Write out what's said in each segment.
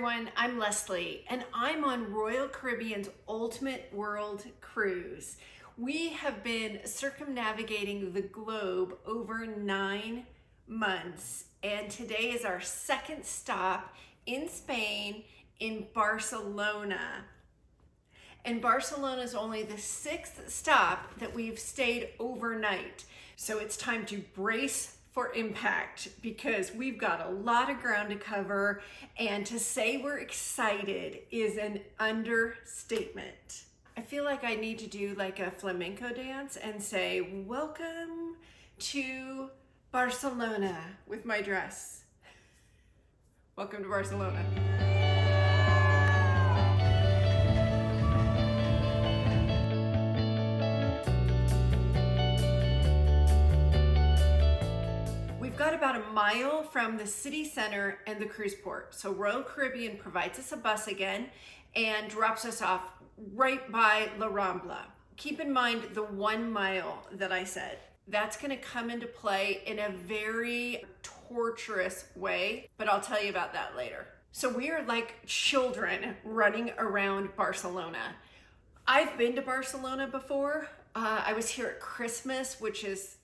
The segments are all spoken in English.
everyone, I'm Leslie and I'm on Royal Caribbean's Ultimate World Cruise. We have been circumnavigating the globe over 9 months and today is our second stop in Spain in Barcelona. And Barcelona is only the 6th stop that we've stayed overnight. So it's time to brace for impact because we've got a lot of ground to cover, and to say we're excited is an understatement. I feel like I need to do like a flamenco dance and say, welcome to Barcelona with my dress. Welcome to Barcelona. Got about a mile from the city center and the cruise port. So Royal Caribbean provides us a bus again and drops us off right by La Rambla. Keep in mind the 1 mile that I said. That's gonna come into play in a very torturous way, but I'll tell you about that later. So we are like children running around Barcelona. I've been to Barcelona before. I was here at Christmas, which is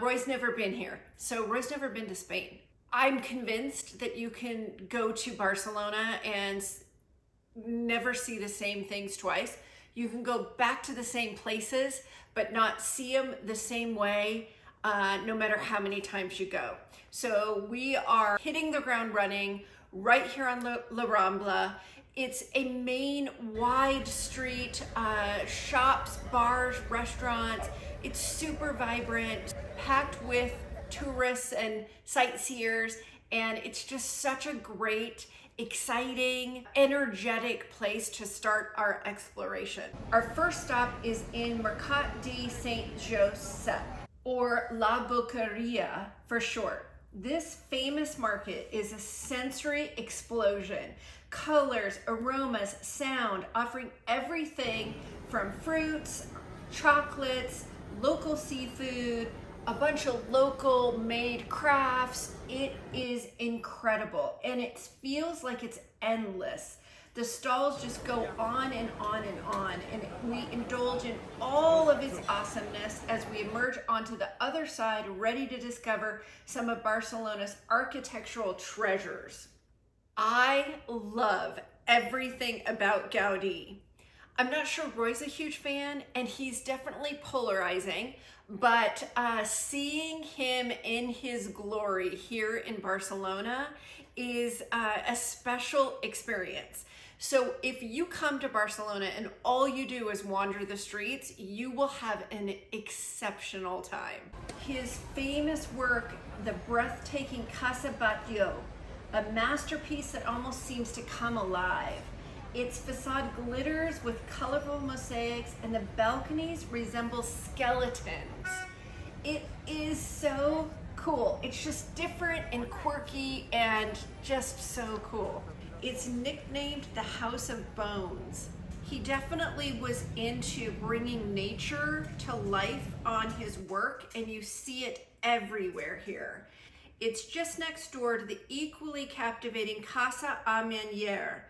Roy's never been here. So Roy's never been to Spain. I'm convinced that you can go to Barcelona and never see the same things twice. You can go back to the same places, but not see them the same way, no matter how many times you go. So we are hitting the ground running right here on La Rambla. It's a main wide street, shops, bars, restaurants. It's super vibrant, packed with tourists and sightseers, and it's just such a great, exciting, energetic place to start our exploration. Our first stop is in Mercat de Saint Josep, or La Boqueria for short. This famous market is a sensory explosion. Colors, aromas, sound, offering everything from fruits, chocolates, local seafood, a bunch of local made crafts. It is incredible and it feels like it's endless. The stalls just go on and on and on, and we indulge in all of its awesomeness as we emerge onto the other side, ready to discover some of Barcelona's architectural treasures. I love everything about Gaudí. I'm not sure Roy's a huge fan, and he's definitely polarizing, but seeing him in his glory here in Barcelona is a special experience. So if you come to Barcelona and all you do is wander the streets, you will have an exceptional time. His famous work, the breathtaking Casa Batlló, a masterpiece that almost seems to come alive. Its facade glitters with colorful mosaics and the balconies resemble skeletons. It is so cool. It's just different and quirky and just so cool. It's nicknamed the House of Bones. He definitely was into bringing nature to life on his work, and you see it everywhere here. It's just next door to the equally captivating Casa Amenyer.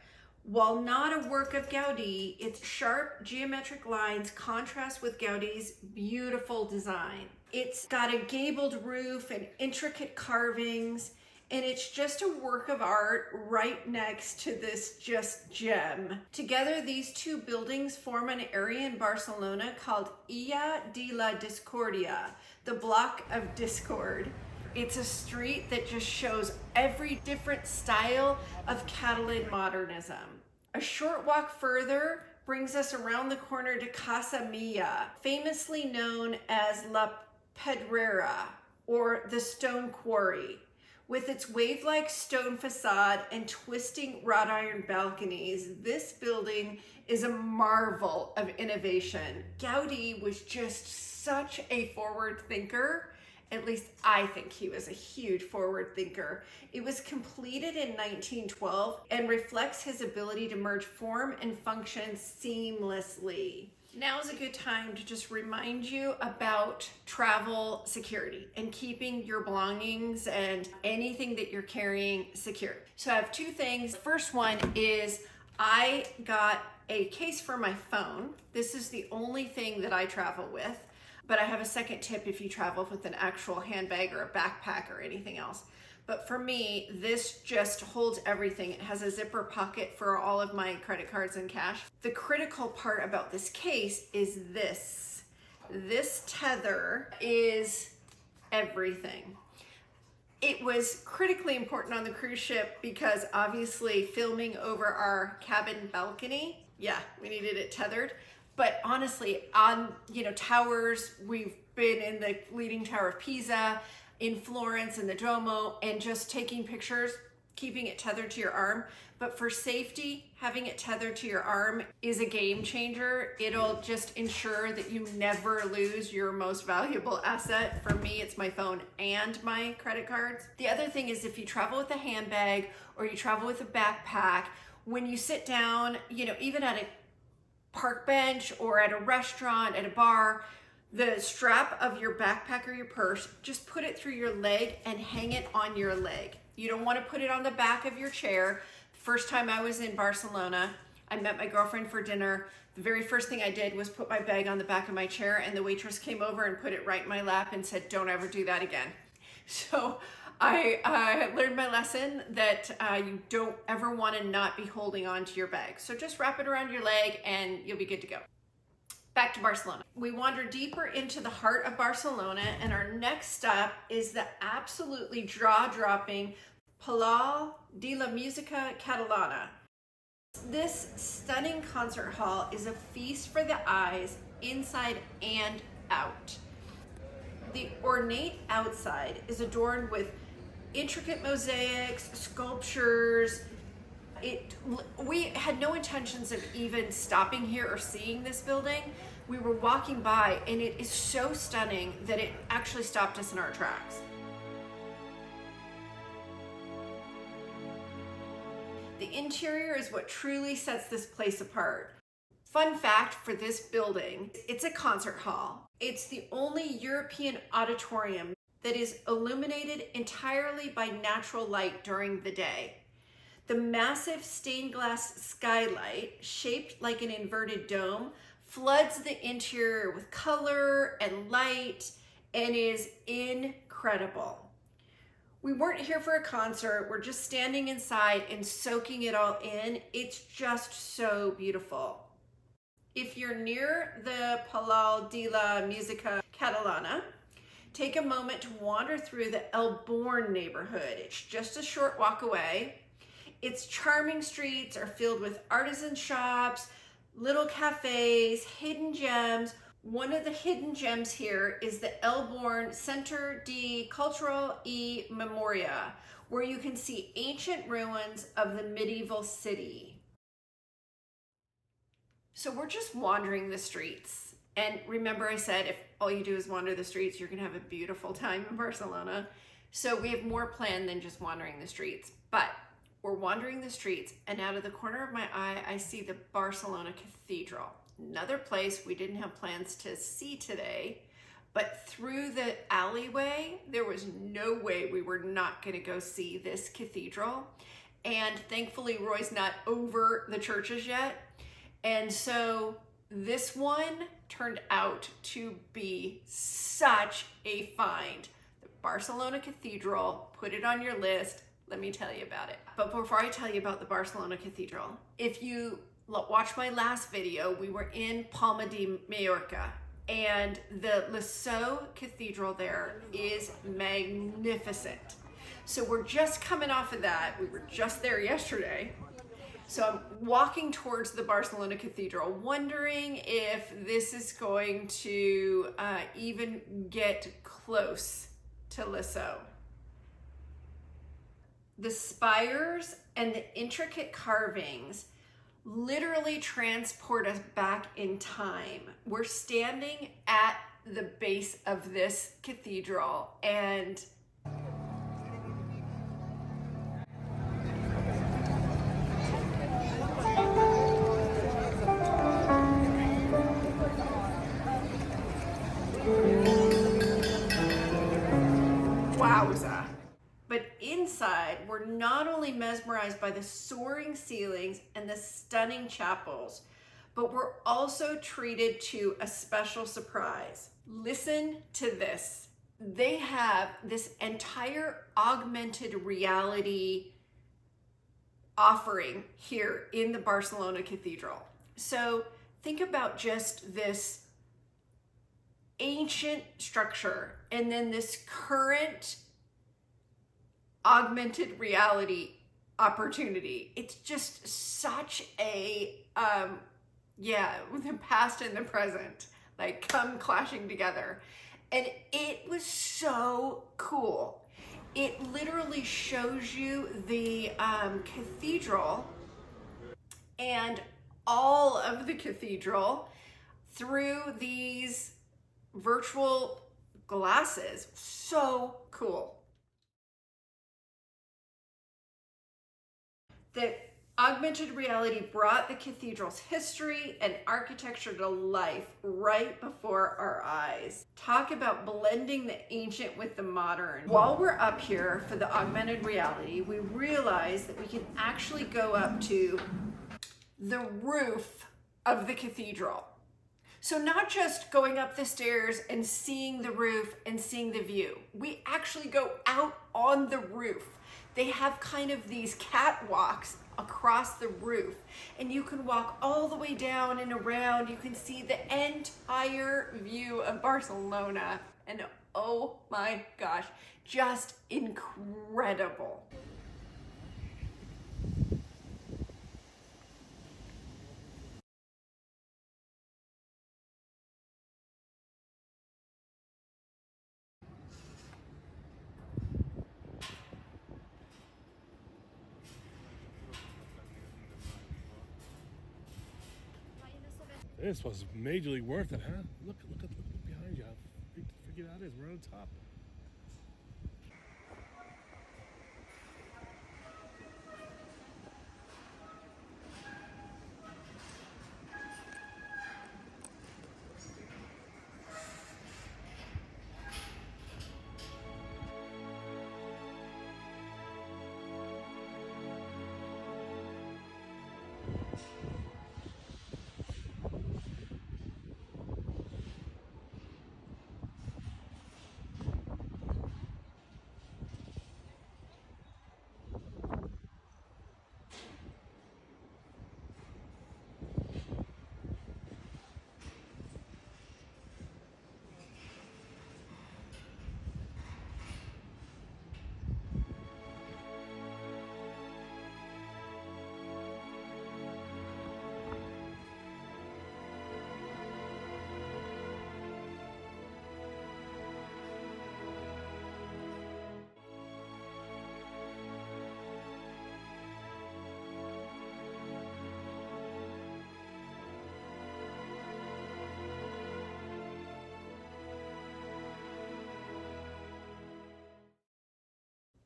While not a work of Gaudí, its sharp geometric lines contrast with Gaudí's beautiful design. It's got a gabled roof and intricate carvings, and it's just a work of art right next to this just gem. Together, these two buildings form an area in Barcelona called Illa de la Discordia, the Block of Discord. It's a street that just shows every different style of Catalan modernism. A short walk further brings us around the corner to Casa Mia, famously known as La Pedrera, or the Stone Quarry. With its wave-like stone facade and twisting wrought iron balconies, this building is a marvel of innovation. Gaudí was just such a forward thinker. At least I think he was a huge forward thinker. It was completed in 1912 and reflects his ability to merge form and function seamlessly. Now is a good time to just remind you about travel security and keeping your belongings and anything that you're carrying secure. So I have two things. The first one is I got a case for my phone. This is the only thing that I travel with, but I have a second tip if you travel with an actual handbag or a backpack or anything else. But for me, this just holds everything. It has a zipper pocket for all of my credit cards and cash. The critical part about this case is this. This tether is everything. It was critically important on the cruise ship because obviously filming over our cabin balcony, yeah, we needed it tethered. But honestly, on towers, we've been in the Leaning Tower of Pisa, in Florence in the Duomo, and just taking pictures, keeping it tethered to your arm. But for safety, having it tethered to your arm is a game changer. It'll just ensure that you never lose your most valuable asset. For me, it's my phone and my credit cards. The other thing is if you travel with a handbag or you travel with a backpack, when you sit down, even at a park bench or at a restaurant, at a bar, the strap of your backpack or your purse, just put it through your leg and hang it on your leg. You don't want to put it on the back of your chair. First time I was in Barcelona, I met my girlfriend for dinner. The very first thing I did was put my bag on the back of my chair, and the waitress came over and put it right in my lap and said, "Don't ever do that again." So I learned my lesson that you don't ever want to not be holding on to your bag. So just wrap it around your leg and you'll be good to go. Back to Barcelona. We wander deeper into the heart of Barcelona, and our next stop is the absolutely jaw-dropping Palau de la Música Catalana. This stunning concert hall is a feast for the eyes, inside and out. The ornate outside is adorned with intricate mosaics, sculptures. We had no intentions of even stopping here or seeing this building. We were walking by, and it is so stunning that it actually stopped us in our tracks. The interior is what truly sets this place apart. Fun fact for this building, it's a concert hall. It's the only European auditorium that is illuminated entirely by natural light during the day. The massive stained glass skylight, shaped like an inverted dome, floods the interior with color and light and is incredible. We weren't here for a concert. We're just standing inside and soaking it all in. It's just so beautiful. If you're near the Palau de la Música Catalana, take a moment to wander through the El Born neighborhood. It's just a short walk away. Its charming streets are filled with artisan shops, little cafes, hidden gems. One of the hidden gems here is the El Born Centre de Cultural y Memoria, where you can see ancient ruins of the medieval city. So we're just wandering the streets. And remember I said, if all you do is wander the streets, you're gonna have a beautiful time in Barcelona. So we have more planned than just wandering the streets. But we're wandering the streets, and out of the corner of my eye, I see the Barcelona Cathedral. Another place we didn't have plans to see today, but through the alleyway, there was no way we were not gonna go see this cathedral. And thankfully, Roy's not over the churches yet. And so this one turned out to be such a find. The Barcelona Cathedral, put it on your list. Let me tell you about it. But before I tell you about the Barcelona Cathedral, if you watch my last video, we were in Palma de Mallorca, and the Liceu Cathedral there is magnificent. So we're just coming off of that. We were just there yesterday. So I'm walking towards the Barcelona Cathedral, wondering if this is going to even get close to Lisso. The spires and the intricate carvings literally transport us back in time. We're standing at the base of this cathedral, and wowza. But inside, we're not only mesmerized by the soaring ceilings and the stunning chapels, but we're also treated to a special surprise. Listen to this. They have this entire augmented reality offering here in the Barcelona Cathedral. So think about just this ancient structure and then this current augmented reality opportunity. It's just such a the past and the present like come clashing together, and it was so cool. It literally shows you the cathedral and all of the cathedral through these virtual glasses. So cool. The augmented reality brought the cathedral's history and architecture to life right before our eyes. Talk about blending the ancient with the modern. While we're up here for the augmented reality, we realize that we can actually go up to the roof of the cathedral. So not just going up the stairs and seeing the roof and seeing the view, we actually go out on the roof. They have kind of these catwalks across the roof, and you can walk all the way down and around. You can see the entire view of Barcelona, and oh my gosh, just incredible. This was majorly worth it, huh? Look behind you. How freaking out is. We're on top.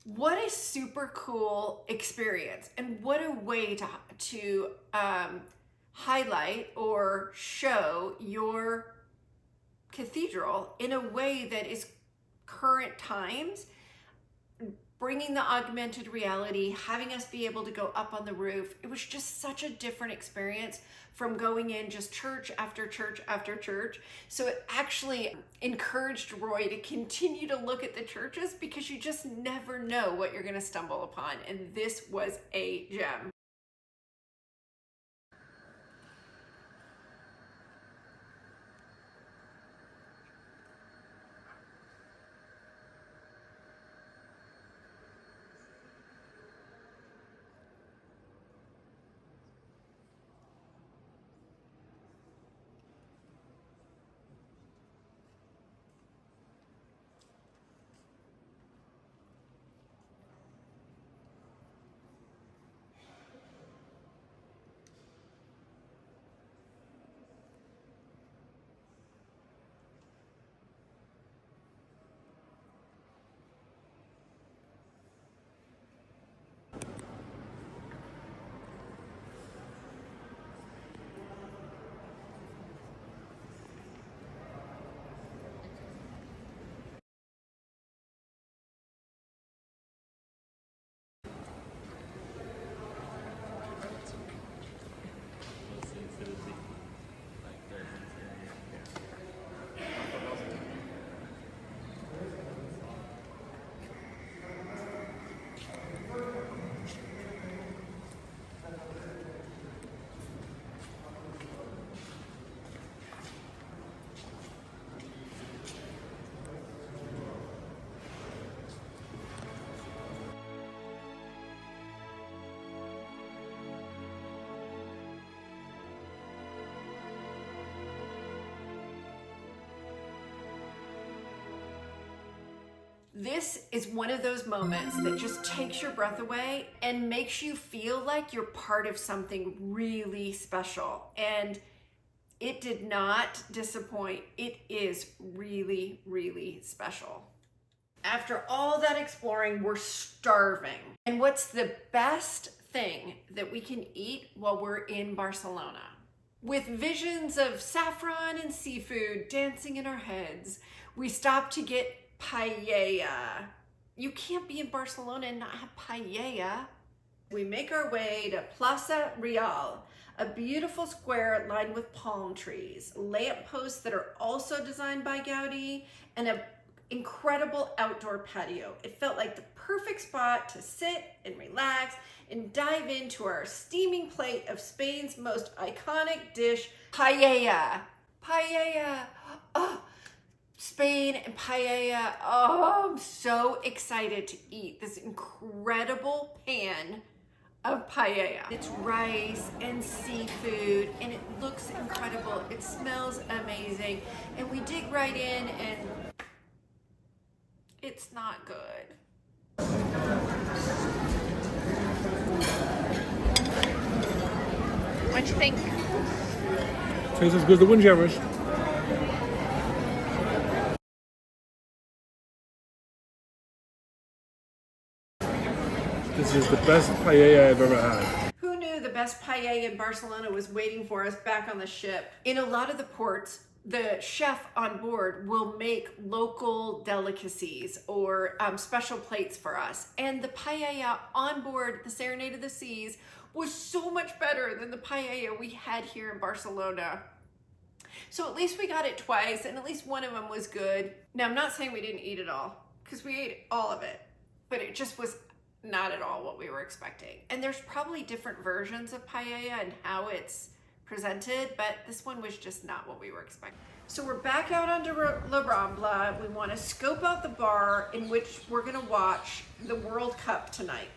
What a super cool experience, and what a way to highlight or show your cathedral in a way that is current times, bringing the augmented reality, having us be able to go up on the roof. It was just such a different experience from going in just church after church after church. So it actually encouraged Roy to continue to look at the churches, because you just never know what you're going to stumble upon. And this was a gem. This is one of those moments that just takes your breath away and makes you feel like you're part of something really special. And it did not disappoint. It is really, really special. After all that exploring, we're starving. And what's the best thing that we can eat while we're in Barcelona? With visions of saffron and seafood dancing in our heads, we stop to get paella. You can't be in Barcelona and not have paella. We make our way to Plaça Real, a beautiful square lined with palm trees, lampposts that are also designed by Gaudí, and an incredible outdoor patio. It felt like the perfect spot to sit and relax and dive into our steaming plate of Spain's most iconic dish, paella. Paella. Oh, Spain and paella. Oh, I'm so excited to eat this incredible pan of paella. It's rice and seafood, and it looks incredible. It smells amazing. And we dig right in, and it's not good. What you think? Tastes as good as the windjammers. This is the best paella I've ever had. Who knew the best paella in Barcelona was waiting for us back on the ship? In a lot of the ports, the chef on board will make local delicacies or special plates for us. And the paella on board the Serenade of the Seas was so much better than the paella we had here in Barcelona. So at least we got it twice, and at least one of them was good. Now, I'm not saying we didn't eat it all, because we ate all of it, but it just was not at all what we were expecting. And there's probably different versions of paella and how it's presented, but this one was just not what we were expecting. So we're back out onto La Rambla. We want to scope out the bar in which we're going to watch the World Cup tonight.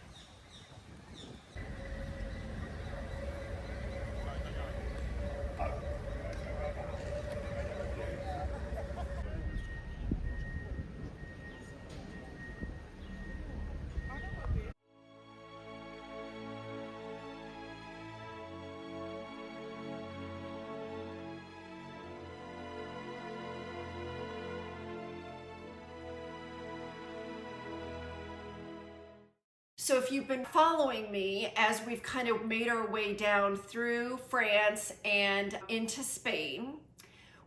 So if you've been following me as we've kind of made our way down through France and into Spain,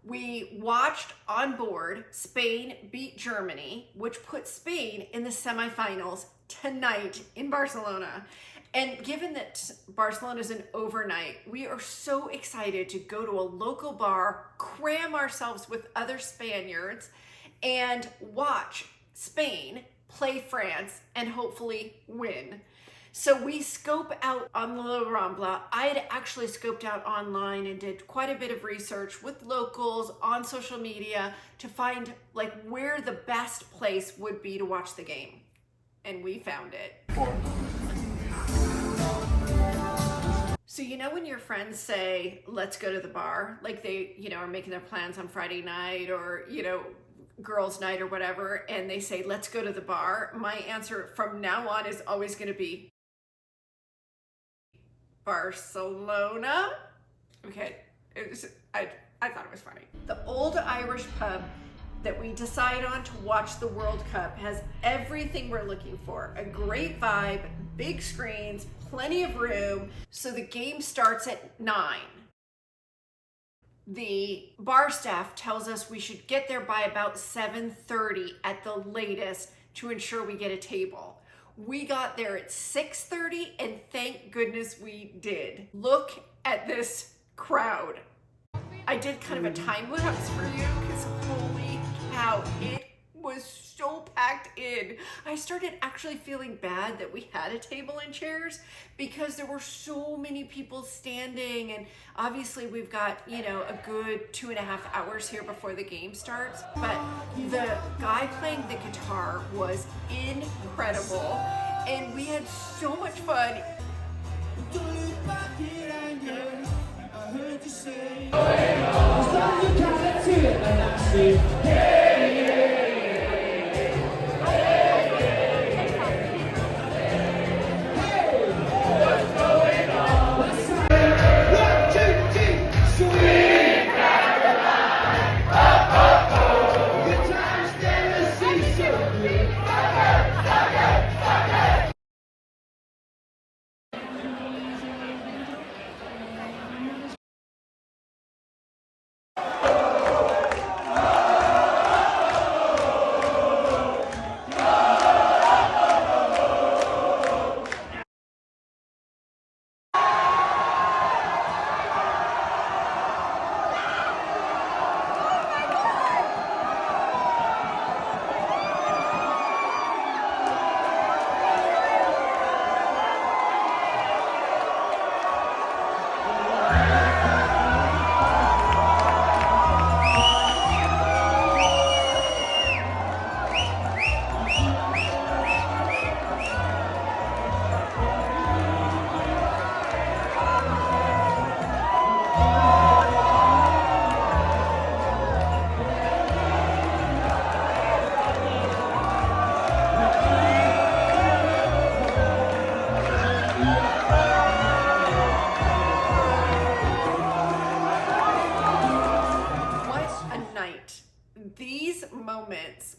we watched on board Spain beat Germany, which put Spain in the semifinals tonight in Barcelona. And given that Barcelona is an overnight, we are so excited to go to a local bar, cram ourselves with other Spaniards, and watch Spain play France and hopefully win. So we scope out on the La Rambla. I had actually scoped out online and did quite a bit of research with locals on social media to find like where the best place would be to watch the game. And we found it. So you know when your friends say, let's go to the bar, like they, are making their plans on Friday night or, girls' night or whatever, and they say, let's go to the bar, my answer from now on is always going to be Barcelona. Okay, I thought it was funny. The old Irish pub that we decide on to watch the World Cup has everything we're looking for. A great vibe, big screens, plenty of room. So the game starts at 9. The bar staff tells us we should get there by about 7:30 at the latest to ensure we get a table. We got there at 6:30 and thank goodness we did. Look at this crowd. I did kind of a time lapse for you because holy cow, it was so packed in. I started actually feeling bad that we had a table and chairs because there were so many people standing, and obviously we've got, a good 2.5 hours here before the game starts. But the guy playing the guitar was incredible and we had so much fun.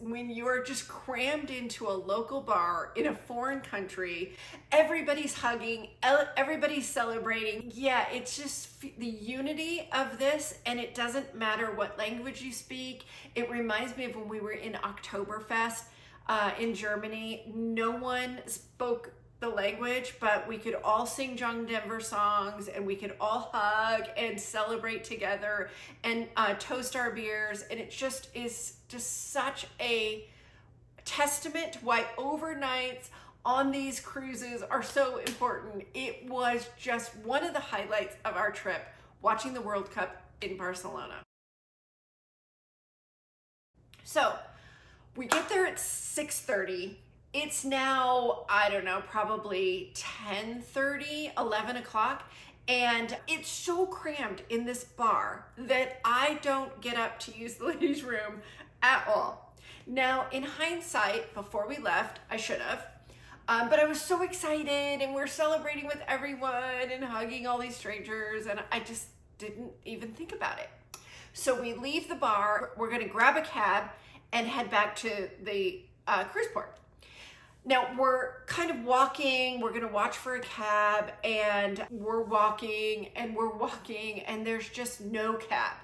when you're just crammed into a local bar in a foreign country. Everybody's hugging, everybody's celebrating. Yeah, it's just the unity of this, and it doesn't matter what language you speak. It reminds me of when we were in Oktoberfest in Germany. No one spoke the language, but we could all sing John Denver songs, and we could all hug and celebrate together and toast our beers. And it just is just such a testament to why overnights on these cruises are so important. It was just one of the highlights of our trip, watching the World Cup in Barcelona. So we get there at 6:30. It's now, I don't know, probably 10:30, 11 o'clock. And it's so crammed in this bar that I don't get up to use the ladies' room at all. Now, in hindsight, before we left, I should have. But I was so excited, and we're celebrating with everyone and hugging all these strangers, and I just didn't even think about it. So we leave the bar, we're gonna grab a cab and head back to the cruise port. Now we're kind of walking, we're gonna watch for a cab, and we're walking and we're walking, and there's just no cab.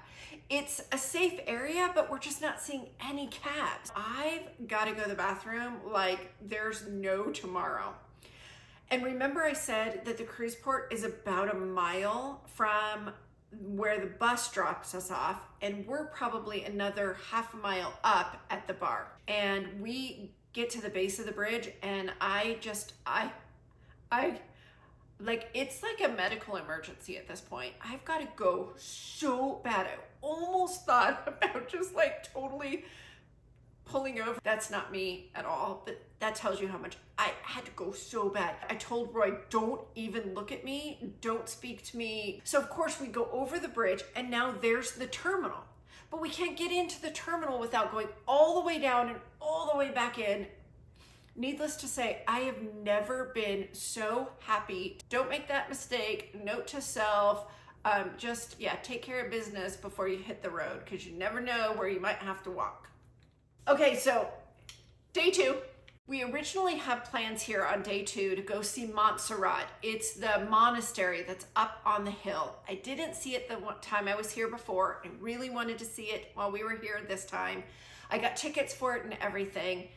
It's a safe area, but we're just not seeing any cabs. I've gotta go to the bathroom like there's no tomorrow. And remember I said that the cruise port is about a mile from where the bus drops us off, and we're probably another half a mile up at the bar. And we get to the base of the bridge, and I like, it's like a medical emergency at this point. I've got to go so bad. I almost thought about just like totally pulling over. That's not me at all, but that tells you how much I had to go so bad. I told Roy, don't even look at me, don't speak to me. So of course we go over the bridge, and now there's the terminal. But we can't get into the terminal without going all the way down and all the way back in. Needless to say, I have never been so happy. Don't make that mistake. Note to self, take care of business before you hit the road, because you never know where you might have to walk. Okay, so day 2. We originally had plans here on day 2 to go see Montserrat. It's the monastery that's up on the hill. I didn't see it the one time I was here before. I really wanted to see it while we were here this time. I got tickets for it and everything.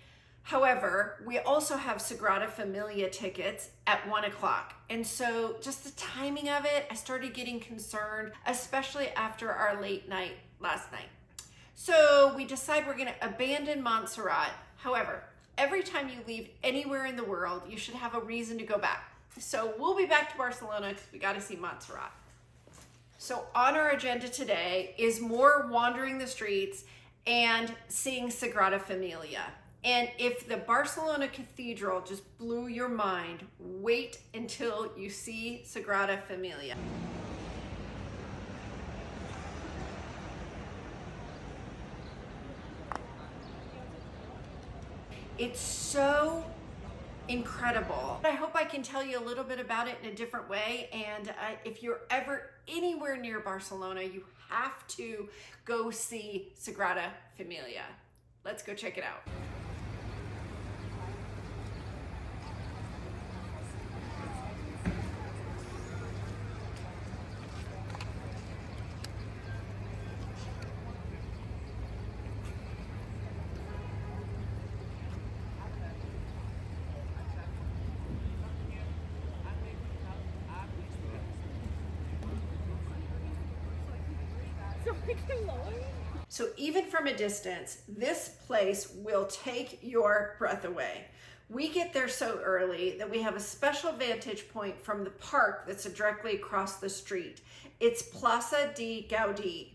However, we also have Sagrada Família tickets at 1 o'clock. And so just the timing of it, I started getting concerned, especially after our late night last night. So we decide we're gonna abandon Montserrat. However, every time you leave anywhere in the world, you should have a reason to go back. So we'll be back to Barcelona because we got to see Montserrat. So on our agenda today is more wandering the streets and seeing Sagrada Família. And if the Barcelona Cathedral just blew your mind, wait until you see Sagrada Família. It's so incredible. I hope I can tell you a little bit about it in a different way. And if you're ever anywhere near Barcelona, you have to go see Sagrada Família. Let's go check it out. So even from a distance, this place will take your breath away. We get there so early that we have a special vantage point from the park that's directly across the street. It's Plaça de Gaudí.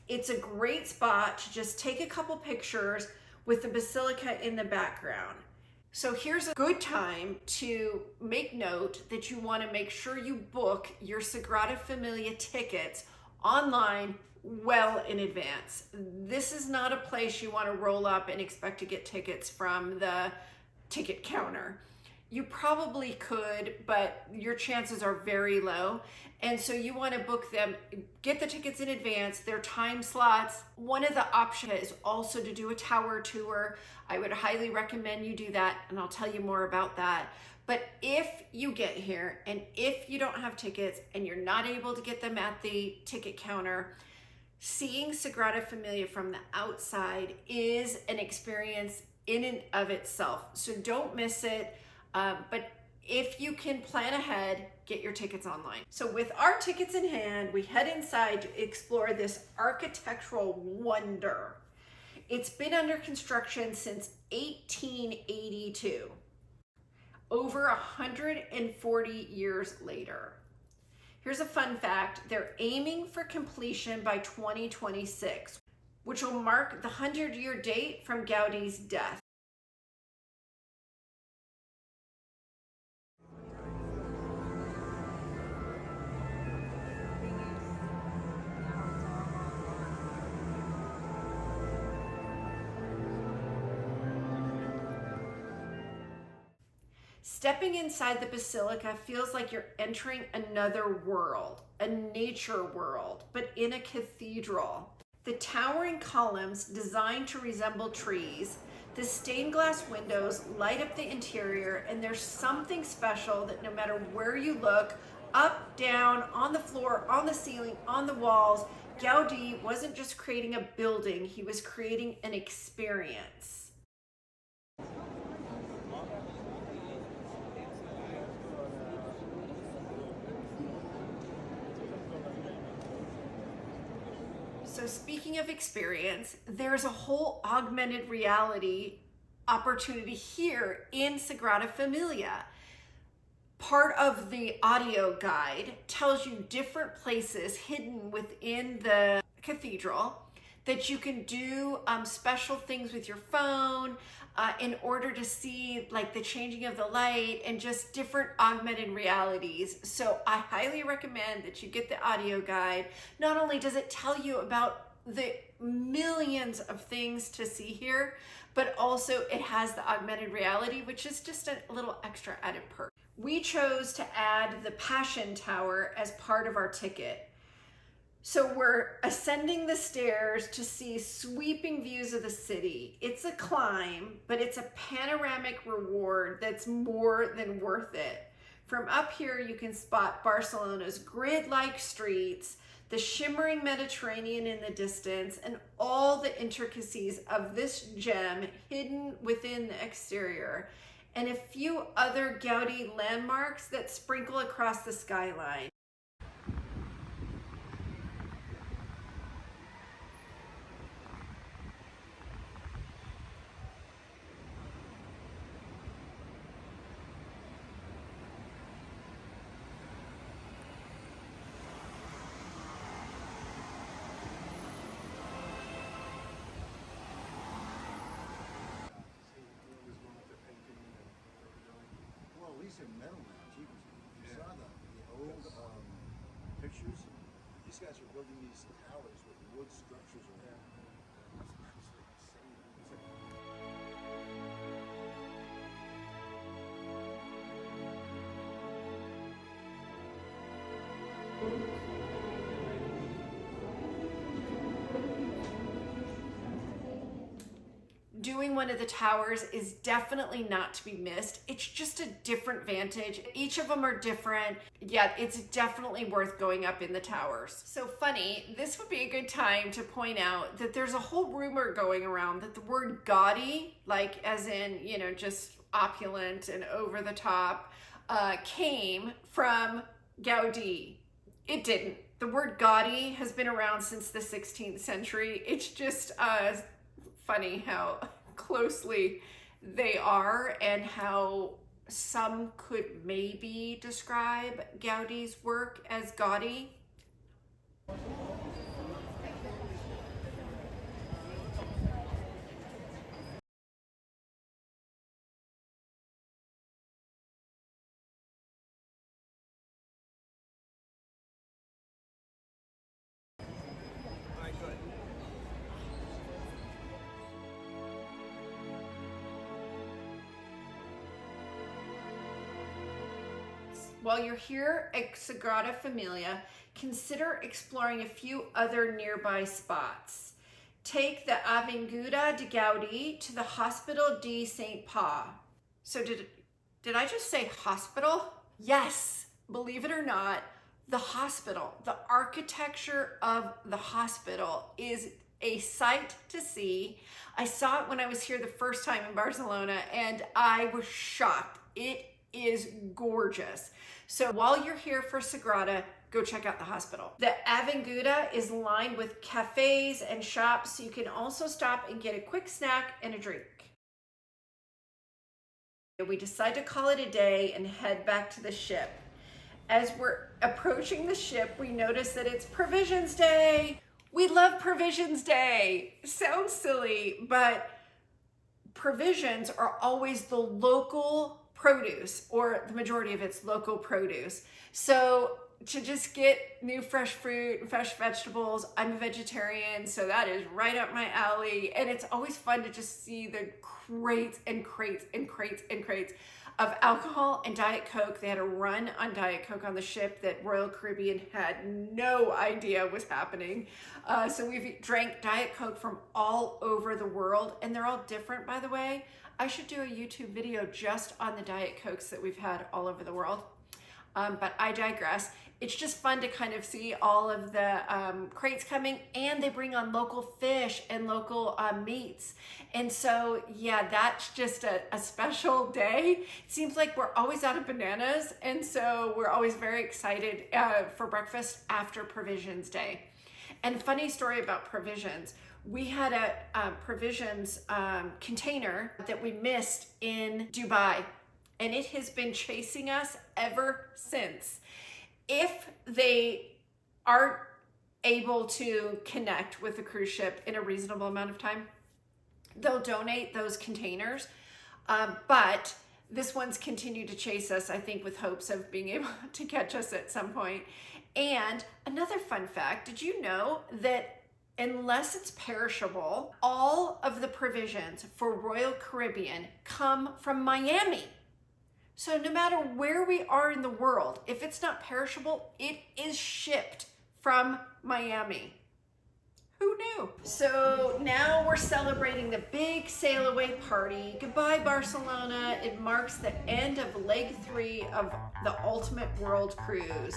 It's a great spot to just take a couple pictures with the basilica in the background. So here's a good time to make note that you want to make sure you book your Sagrada Família tickets online well in advance. This is not a place you want to roll up and expect to get tickets from the ticket counter. You probably could, but your chances are very low. And so you want to book them, get the tickets in advance, their time slots. One of the options is also to do a tower tour. I would highly recommend you do that, and I'll tell you more about that. But if you get here and if you don't have tickets and you're not able to get them at the ticket counter, seeing Sagrada Familia from the outside is an experience in and of itself. So don't miss it. But if you can plan ahead, get your tickets online. So with our tickets in hand, we head inside to explore this architectural wonder. It's been under construction since 1882, over 140 years later. Here's a fun fact. They're aiming for completion by 2026, which will mark the 100-year date from Gaudi's death. Stepping inside the basilica feels like you're entering another world, a nature world, but in a cathedral. The towering columns designed to resemble trees, the stained glass windows light up the interior, and there's something special that no matter where you look, up, down, on the floor, on the ceiling, on the walls, Gaudí wasn't just creating a building, he was creating an experience. So speaking of experience, there's a whole augmented reality opportunity here in Sagrada Familia. Part of the audio guide tells you different places hidden within the cathedral that you can do special things with your phone in order to see like the changing of the light and just different augmented realities. So I highly recommend that you get the audio guide. Not only does it tell you about the millions of things to see here, but also it has the augmented reality, which is just a little extra added perk. We chose to add the Passion Tower as part of our ticket. So we're ascending the stairs to see sweeping views of the city. It's a climb, but it's a panoramic reward that's more than worth it. From up here, you can spot Barcelona's grid-like streets, the shimmering Mediterranean in the distance, and all the intricacies of this gem hidden within the exterior, and a few other Gaudí landmarks that sprinkle across the skyline. In metal now, jeepers. You saw the old pictures? These guys were building these towers with wood structures around. Doing one of the towers is definitely not to be missed. It's just a different vantage. Each of them are different, yet it's definitely worth going up in the towers. So funny, this would be a good time to point out that there's a whole rumor going around that the word Gaudí, like as in, you know, just opulent and over the top, came from Gaudí. It didn't. The word Gaudí has been around since the 16th century. It's just funny how closely they are and how some could maybe describe Gaudí's work as gaudy. while you're here at Sagrada Família, consider exploring a few other nearby spots. Take the Avinguda de Gaudí to the Hospital de Saint Pau. So did I just say hospital? Yes, believe it or not, the hospital, the architecture of the hospital is a sight to see. I saw it when I was here the first time in Barcelona and I was shocked. It is gorgeous. So while you're here for Sagrada, go check out the hospital. The Avinguda is lined with cafes and shops, so you can also stop and get a quick snack and a drink. We decide to call it a day and head back to the ship. As we're approaching the ship, we notice that it's Provisions Day. We love Provisions Day. Sounds silly, but provisions are always the local produce, or the majority of it's local produce. So to just get new fresh fruit and fresh vegetables, I'm a vegetarian, so that is right up my alley. And it's always fun to just see the crates and crates and crates and crates of alcohol and Diet Coke. They had a run on Diet Coke on the ship that Royal Caribbean had no idea was happening. So we've drank Diet Coke from all over the world, and they're all different, by the way. I should do a YouTube video just on the Diet Cokes that we've had all over the world. But I digress. It's just fun to kind of see all of the crates coming, and they bring on local fish and local meats. And so, yeah, that's just a special day. It seems like we're always out of bananas, and so we're always very excited for breakfast after Provisions Day. And funny story about provisions. We had a provisions container that we missed in Dubai, and it has been chasing us ever since. If they aren't able to connect with the cruise ship in a reasonable amount of time, they'll donate those containers. But this one's continued to chase us, I think, with hopes of being able to catch us at some point. And another fun fact, did you know that unless it's perishable, all of the provisions for Royal Caribbean come from Miami? So no matter where we are in the world, if it's not perishable, it is shipped from Miami. Who knew? So now we're celebrating the big sail away party. Goodbye, Barcelona. It marks the end of leg 3 of the Ultimate World Cruise.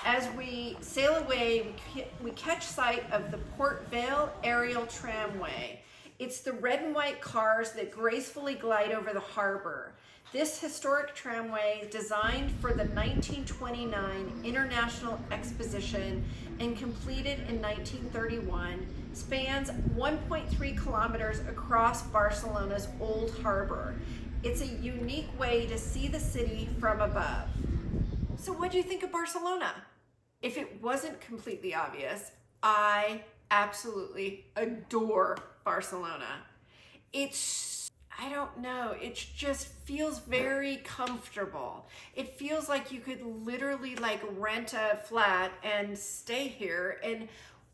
As we sail away, we catch sight of the Port Vale aerial tramway. It's the red and white cars that gracefully glide over the harbor. This historic tramway, designed for the 1929 International Exposition and completed in 1931, spans 1.3 kilometers across Barcelona's Old Harbor. It's a unique way to see the city from above. So what do you think of Barcelona? If it wasn't completely obvious, I absolutely adore Barcelona. I don't know, it just feels very comfortable. It feels like you could literally like rent a flat and stay here and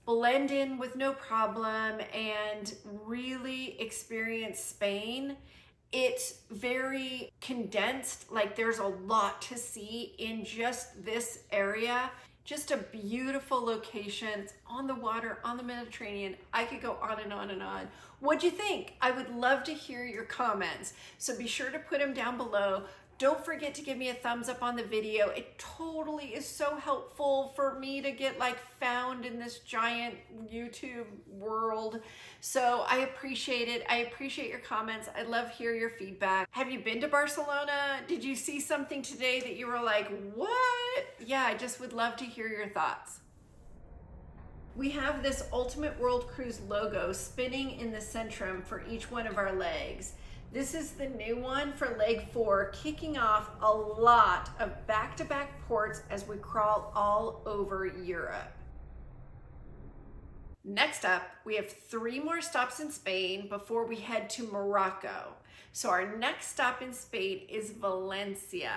blend in with no problem and really experience Spain. It's very condensed, like there's a lot to see in just this area. Just a beautiful location. It's on the water, on the Mediterranean. I could go on and on and on. What'd you think? I would love to hear your comments. So be sure to put them down below. Don't forget to give me a thumbs up on the video. It totally is so helpful for me to get like found in this giant YouTube world. So I appreciate it. I appreciate your comments. I love hear your feedback. Have you been to Barcelona? Did you see something today that you were like, what? Yeah, I just would love to hear your thoughts. We have this Ultimate World Cruise logo spinning in the centrum for each one of our legs. This is the new one for leg 4, kicking off a lot of back-to-back ports as we crawl all over Europe. Next up, we have 3 more stops in Spain before we head to Morocco. So our next stop in Spain is Valencia,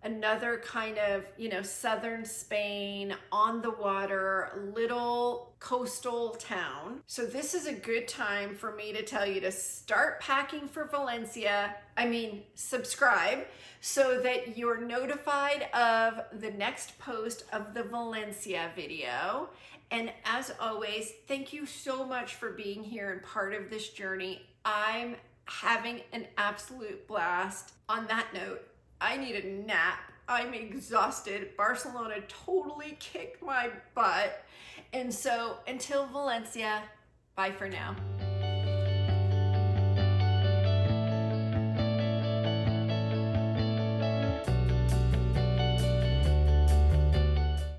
another kind of, southern Spain, on the water, little coastal town. So this is a good time for me to tell you to start packing for Valencia. Subscribe so that you're notified of the next post of the Valencia video. And as always, thank you so much for being here and part of this journey. I'm having an absolute blast. On that note, I need a nap. I'm exhausted. Barcelona totally kicked my butt. And so until Valencia, bye for now.